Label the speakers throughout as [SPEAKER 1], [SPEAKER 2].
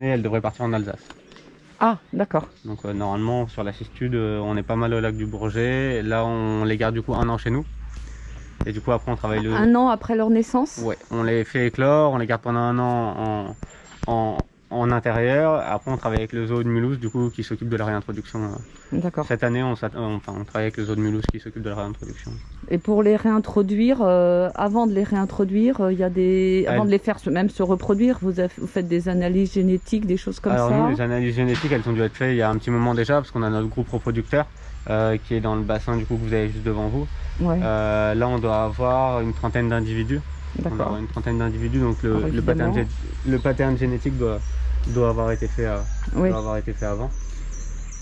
[SPEAKER 1] Et elle devrait partir en Alsace.
[SPEAKER 2] Ah, d'accord.
[SPEAKER 1] Donc normalement sur la cistude, on est pas mal au lac du Bourget. Là on les garde du coup 1 an chez nous. Et du coup après on travaille le...
[SPEAKER 2] 1 an après leur naissance?
[SPEAKER 1] Ouais, on les fait éclore, on les garde pendant 1 an en intérieur. Après on travaille avec le zoo de Mulhouse du coup qui s'occupe de la réintroduction.
[SPEAKER 2] D'accord.
[SPEAKER 1] Cette année on travaille avec le zoo de Mulhouse qui s'occupe de la réintroduction.
[SPEAKER 2] Et pour les réintroduire, avant de les réintroduire, il y a des... avant de les faire même se reproduire, vous faites des analyses génétiques, des choses comme
[SPEAKER 1] Alors
[SPEAKER 2] ça?
[SPEAKER 1] nous les analyses génétiques elles ont dû être faites il y a un petit moment déjà parce qu'on a notre groupe reproducteur qui est dans le bassin du coup que vous avez juste devant vous.
[SPEAKER 2] Ouais.
[SPEAKER 1] Là on doit avoir une trentaine d'individus. On doit avoir une trentaine d'individus, donc le pattern génétique doit avoir été fait, doit avoir été fait avant.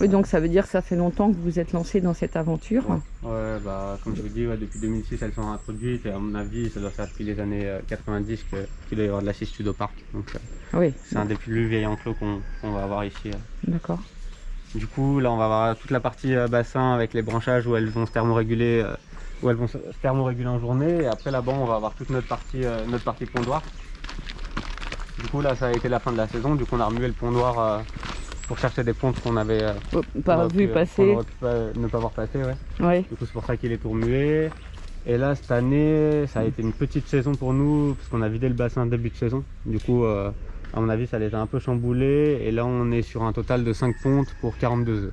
[SPEAKER 2] Oui, donc ça veut dire que ça fait longtemps que vous êtes lancé dans cette aventure.
[SPEAKER 1] Ouais, bah, comme je vous dis, depuis 2006 elles sont introduites et à mon avis ça doit faire depuis les années 90 qu'il doit y avoir de la cistude au parc. Donc c'est un des plus vieils enclos qu'on va avoir ici.
[SPEAKER 2] D'accord.
[SPEAKER 1] Du coup là on va avoir toute la partie bassin avec les branchages où elles vont se thermoréguler. En journée, et après là-bas on va avoir toute notre partie pondoir. Du coup là ça a été la fin de la saison, du coup on a remué le pondoir pour chercher des pontes qu'on avait
[SPEAKER 2] pas vu passer,
[SPEAKER 1] ne pas voir passer.
[SPEAKER 2] Ouais.
[SPEAKER 1] Du coup c'est pour ça qu'il est tout remué. Et là cette année ça a été une petite saison pour nous parce qu'on a vidé le bassin début de saison. Du coup à mon avis ça les a un peu chamboulés et là on est sur un total de 5 pontes pour 42 œufs.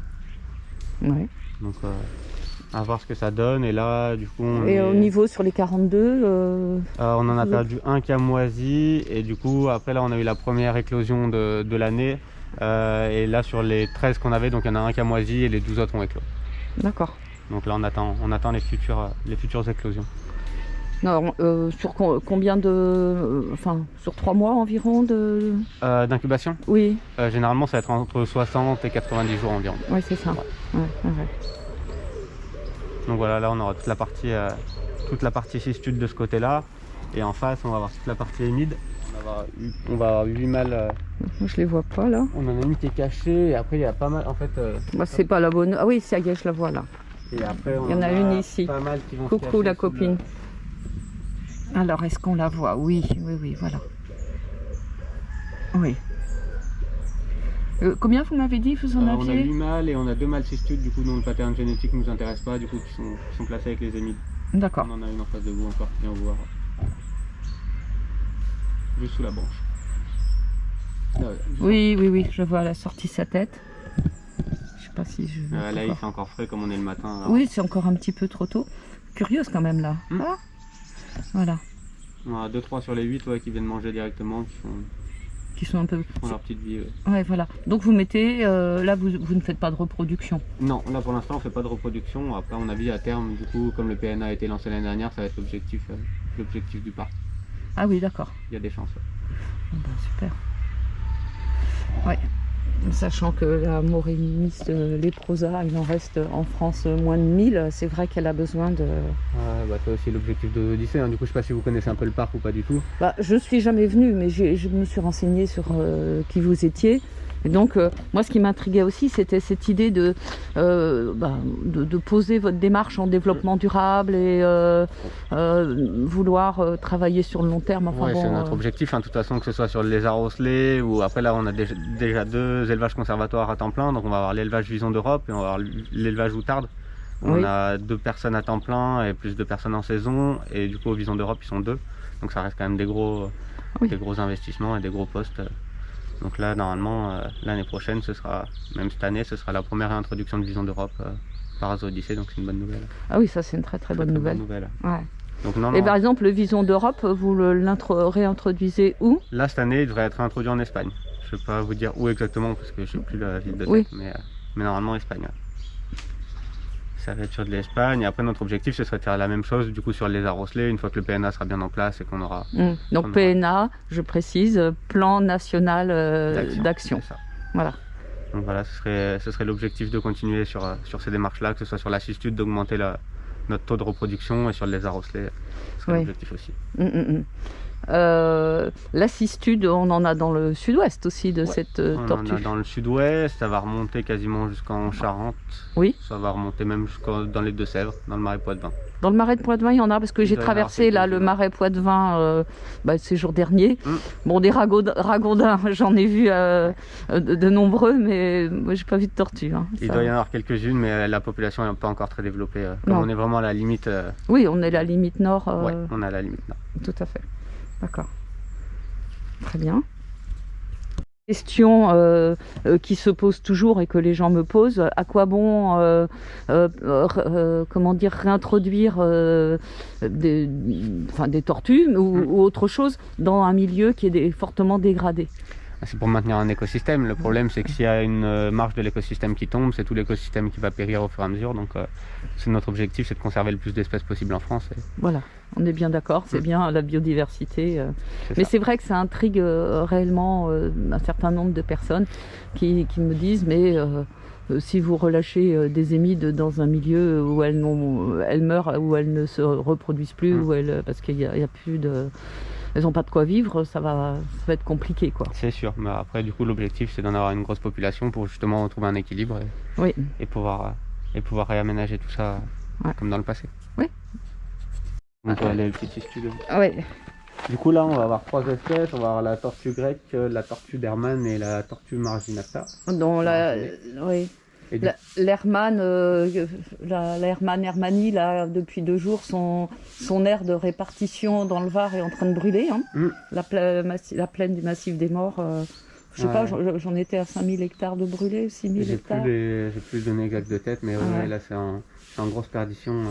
[SPEAKER 2] Ouais.
[SPEAKER 1] Donc à voir ce que ça donne. Et là du coup
[SPEAKER 2] au niveau sur les 42
[SPEAKER 1] on en a perdu un qui a moisi et du coup après là on a eu la première éclosion de l'année et là sur les 13 qu'on avait, donc il y en a un qui a moisi et les 12 autres ont éclos.
[SPEAKER 2] D'accord.
[SPEAKER 1] Donc là on attend les futures éclosions.
[SPEAKER 2] Non, sur combien de... enfin, sur 3 mois environ
[SPEAKER 1] d'incubation?
[SPEAKER 2] Oui.
[SPEAKER 1] Généralement ça va être entre 60 et 90 jours environ.
[SPEAKER 2] Oui, c'est ça. Ouais.
[SPEAKER 1] Donc voilà, là on aura toute la partie cistude de ce côté là et en face on va avoir toute la partie émide. On va avoir 8 mâles.
[SPEAKER 2] Je les vois pas là.
[SPEAKER 1] On en a une qui est cachée et après il y a pas mal en fait.
[SPEAKER 2] C'est pas la bonne. Ah oui, ça y est, je la vois là.
[SPEAKER 1] Et après
[SPEAKER 2] il y en a une ici.
[SPEAKER 1] Pas mal qui vont
[SPEAKER 2] coucou la copine. Alors est-ce qu'on la voit? Oui, voilà. Oui. Combien vous m'avez dit vous en aviez?
[SPEAKER 1] On a 8 mâles et on a 2 mâles cistudes du coup dont le pattern génétique ne nous intéresse pas, du coup qui sont placés avec les émides.
[SPEAKER 2] D'accord.
[SPEAKER 1] On en a une en face de vous encore qui vient vous voir. Juste sous la branche.
[SPEAKER 2] Oui, je vois, elle a sorti sa tête. Je sais pas si je...
[SPEAKER 1] là il fait encore frais comme on est le matin. Alors.
[SPEAKER 2] Oui, c'est encore un petit peu trop tôt. Curieuse quand même là. Ah, voilà.
[SPEAKER 1] On en a 2-3 sur les 8 qui viennent manger directement,
[SPEAKER 2] qui sont un peu...
[SPEAKER 1] font leur petite vie.
[SPEAKER 2] Ouais, voilà. Donc vous mettez... là, vous ne faites pas de reproduction? Non,
[SPEAKER 1] là pour l'instant on fait pas de reproduction. Après à mon avis à terme, du coup, comme le PNA a été lancé l'année dernière, ça va être l'objectif du parc.
[SPEAKER 2] Ah oui, d'accord.
[SPEAKER 1] Il y a des chances.
[SPEAKER 2] Super. Ouais. Sachant que la Morémis léprosa, il en reste en France moins de 1000, c'est vrai qu'elle a besoin de...
[SPEAKER 1] c'est aussi l'objectif de l'Odyssée, hein. Du coup je sais pas si vous connaissez un peu le parc ou pas du tout.
[SPEAKER 2] Je suis jamais venue, mais je me suis renseignée sur qui vous étiez. Et donc moi ce qui m'intriguait aussi c'était cette idée de poser votre démarche en développement durable et vouloir travailler sur le long terme.
[SPEAKER 1] Enfin, c'est notre objectif, hein, de toute façon, que ce soit sur le lézard osselé ou après là on a déjà 2 élevages conservatoires à temps plein, donc on va avoir l'élevage vison d'Europe et on va avoir l'élevage outarde. On a 2 personnes à temps plein et plus 2 personnes en saison et du coup au vison d'Europe ils sont 2, donc ça reste quand même des gros investissements et des gros postes. Donc là, normalement, l'année prochaine, même cette année, ce sera la première réintroduction de vison d'Europe par Zoo Odyssée, donc c'est une bonne nouvelle.
[SPEAKER 2] Ah oui, ça c'est une très bonne nouvelle. Ouais.
[SPEAKER 1] Donc,
[SPEAKER 2] et par exemple, le vison d'Europe, vous le réintroduisez où?
[SPEAKER 1] Là, cette année, il devrait être introduit en Espagne. Je ne peux pas vous dire où exactement, parce que je ne sais plus la ville de tête, mais normalement Espagne. Ouais. Ça va être sur de l'Espagne. Après, notre objectif, ce serait de faire la même chose du coup sur les arosselés une fois que le PNA sera bien en place et qu'on aura...
[SPEAKER 2] Donc PNA, je précise, Plan National d'Action. Voilà.
[SPEAKER 1] Donc voilà, ce serait l'objectif de continuer sur ces démarches-là, que ce soit sur la cistude, d'augmenter notre taux de reproduction et sur les arosselés, ce serait l'objectif aussi.
[SPEAKER 2] La cistude, on en a dans le sud-ouest aussi de cette
[SPEAKER 1] On
[SPEAKER 2] tortue.
[SPEAKER 1] en a dans le sud-ouest, ça va remonter quasiment jusqu'en Charente.
[SPEAKER 2] Oui.
[SPEAKER 1] Ça va remonter même dans les Deux-Sèvres, dans le marais Poitevin.
[SPEAKER 2] Dans le marais de Poitevin, il y en a parce que
[SPEAKER 1] Il
[SPEAKER 2] j'ai
[SPEAKER 1] doit y en avoir
[SPEAKER 2] traversé là le
[SPEAKER 1] quelques-uns.
[SPEAKER 2] marais Poitevin ces jours derniers.
[SPEAKER 1] Mm.
[SPEAKER 2] Bon, des ragondins, j'en ai vu de nombreux, mais moi j'ai pas vu de tortue. Hein.
[SPEAKER 1] Il
[SPEAKER 2] Ça-
[SPEAKER 1] doit y en avoir quelques-unes, mais la population n'est pas encore très développée. Comme
[SPEAKER 2] Non.
[SPEAKER 1] on est vraiment à la limite,
[SPEAKER 2] Oui, on est la limite nord.
[SPEAKER 1] ouais, on est à la limite nord.
[SPEAKER 2] Tout à fait. D'accord. Très bien. Question qui se pose toujours et que les gens me posent, à quoi bon comment dire, réintroduire des tortues ou autre chose dans un milieu qui est fortement dégradé?
[SPEAKER 1] C'est pour maintenir un écosystème. Le problème, c'est que s'il y a une marge de l'écosystème qui tombe, c'est tout l'écosystème qui va périr au fur et à mesure. Donc, c'est notre objectif, c'est de conserver le plus d'espèces possible en France.
[SPEAKER 2] Voilà, on est bien d'accord, c'est bien la biodiversité.
[SPEAKER 1] C'est
[SPEAKER 2] Mais
[SPEAKER 1] ça.
[SPEAKER 2] c'est vrai que ça intrigue réellement un certain nombre de personnes qui me disent mais si vous relâchez des émides dans un milieu où elles meurent, où elles ne se reproduisent plus, où parce qu'il y a plus de... Elles n'ont pas de quoi vivre, ça va être compliqué, quoi.
[SPEAKER 1] C'est sûr. Mais après, du coup, l'objectif, c'est d'en avoir une grosse population pour justement retrouver un équilibre
[SPEAKER 2] Oui,
[SPEAKER 1] et pouvoir réaménager tout ça comme dans le passé.
[SPEAKER 2] Oui.
[SPEAKER 1] Donc, les petites études.
[SPEAKER 2] ouais.
[SPEAKER 1] Du coup, là, on va avoir 3 espèces. On va avoir la tortue grecque, la tortue d'Hermann et la tortue marginata.
[SPEAKER 2] Dans la... oui.
[SPEAKER 1] Et du-
[SPEAKER 2] L'Hermann, la Hermanni, là, depuis 2 jours, son aire de répartition dans le Var est en train de brûler. Hein.
[SPEAKER 1] Mm.
[SPEAKER 2] La plaine du massif des morts, je sais pas,
[SPEAKER 1] Ouais.
[SPEAKER 2] j'en étais à 5000 hectares de brûlés, 6000
[SPEAKER 1] J'ai
[SPEAKER 2] hectares.
[SPEAKER 1] plus les données exactes de tête, mais
[SPEAKER 2] Ouais.
[SPEAKER 1] là, c'est en grosse perdition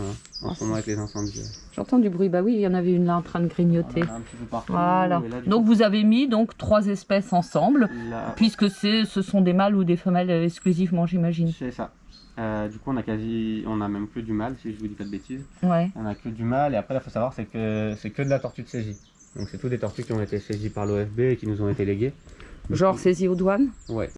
[SPEAKER 1] en ce moment avec les incendies.
[SPEAKER 2] J'entends du bruit, bah oui, il y en avait une là en train de grignoter.
[SPEAKER 1] On en a un petit peu partout.
[SPEAKER 2] Voilà.
[SPEAKER 1] Et là, du
[SPEAKER 2] Donc
[SPEAKER 1] coup,
[SPEAKER 2] vous avez mis 3 espèces ensemble,
[SPEAKER 1] là,
[SPEAKER 2] puisque ce sont des mâles ou des femelles exclusivement, j'imagine.
[SPEAKER 1] c'est ça. Du coup, on a même que du mâle, si je vous dis pas de bêtises.
[SPEAKER 2] Ouais.
[SPEAKER 1] On a que du mâle, et après, il faut savoir, c'est que de la tortue de saisie. Donc, c'est tous des tortues qui ont été saisies par l'OFB et qui nous ont été léguées.
[SPEAKER 2] Genre saisi aux douanes.
[SPEAKER 1] Ouais,